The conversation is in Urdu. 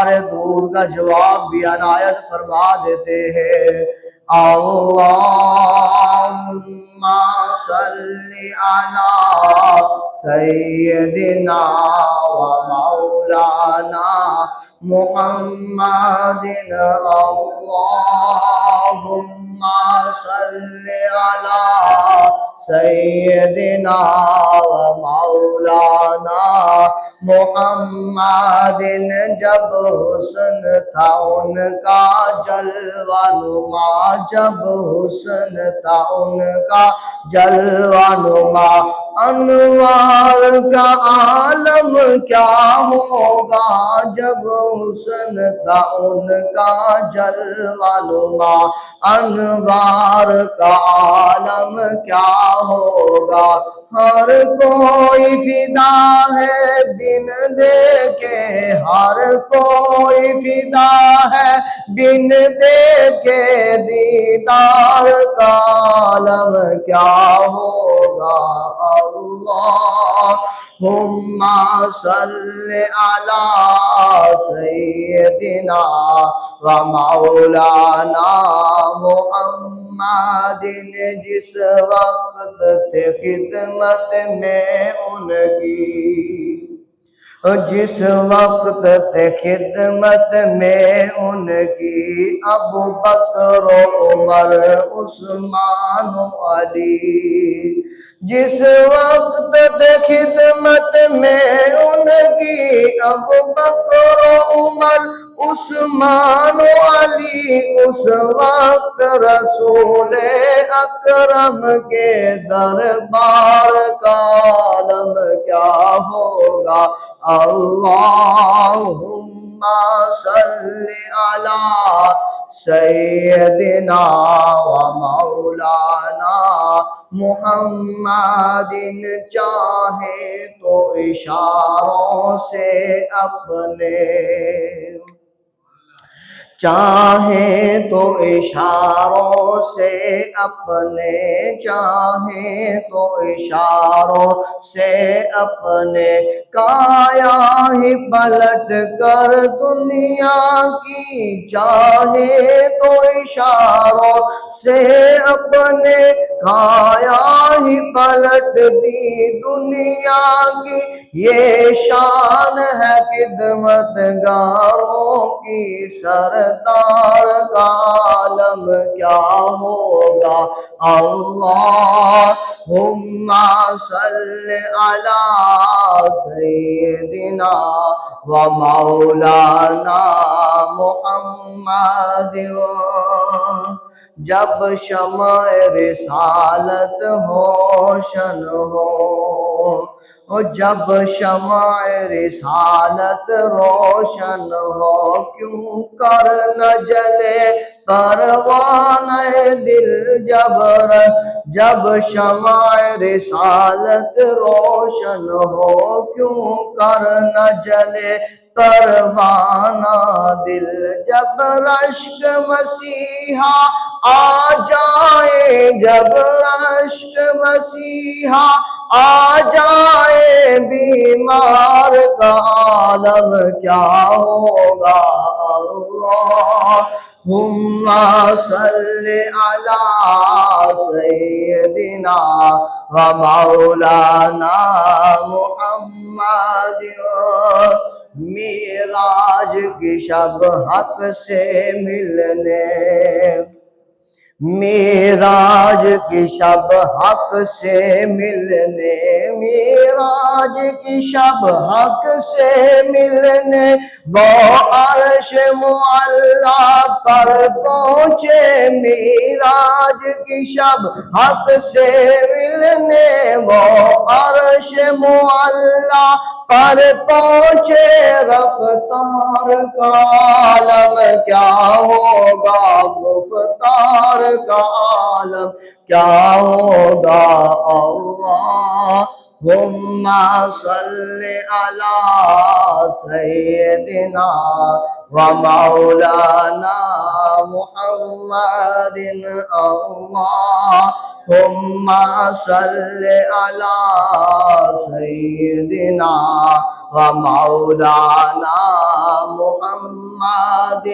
ہمارے دور کا جواب بھی عنایت فرما دیتے ہیں۔ اللہم صلی علی سیدنا و مولانا محمد۔ اللہم صلی علی سیدنا و مولانا محمد۔ جب حسن تھا ان کا جلوہ نما، جب حسن تھا ان کا جلوہ نما، انوار کا عالم کیا ہوگا جب حسن تھا ان کا جلوہ نما، انوار کا عالم کیا ہوگا۔ ہر کوئی فدا ہے بن دیکھے، ہر کوئی فدا ہے بن دیکھے، دیدار کا عالم کیا ہوگا۔ اللہم صلی علی سیدنا و مولانا محمد۔ جس وقت تھے خدمت میں ان کی، جس وقت تھے خدمت میں ان کی، ابو بکر و عمر عثمان و علی۔ جس وقت تھے خدمت میں ان کی، ابو بکر و عمر عثمان و علی، اس وقت رسول اکرم کے دربار کا عالم کیا ہوگا۔ اللہم صلی علی سیدنا و مولانا محمد۔ چاہے تو اشاروں سے اپنے، چاہے تو اشاروں سے اپنے، چاہے تو اشاروں سے اپنے، کایا ہی پلٹ کر دنیا کی، چاہے تو اشاروں سے اپنے، کایا ہی پلٹ دی دنیا کی۔ یہ شان ہے خدمت گاروں کی، سردار کا عالم کیا ہوگا۔ اللہم صلی علی سیدنا و مولانا محمد۔ جب شمع رسالت روشن ہو، جب شمع رسالت روشن ہو، کیوں کر نہ جلے پروانہ دل، جب شمع رسالت روشن ہو، کیوں کر نہ جلے پروانہ دل، جب رشک مسیحا آ جائے، جب رشک مسیحا آ جائے، بیمار کا عالم کیا ہوگا۔ اللہم صلی علی سیدنا و مولانا محمد۔ معراج کی شب حق سے ملنے، معراج کی شب حق سے ملنے، معراج کی شب حق سے ملنے، وہ عرش معلیٰ پر پہنچے، معراج کی شب حق سے ملنے، وہ عرش معلیٰ پر پہنچے، رفتار کا عالم کیا ہوگا، گفتار کا عالم کیا ہوگا۔ اللہم صلی علی سیدنا و مولانا محمد۔ اللهم صل على سيدنا ومولانا محمد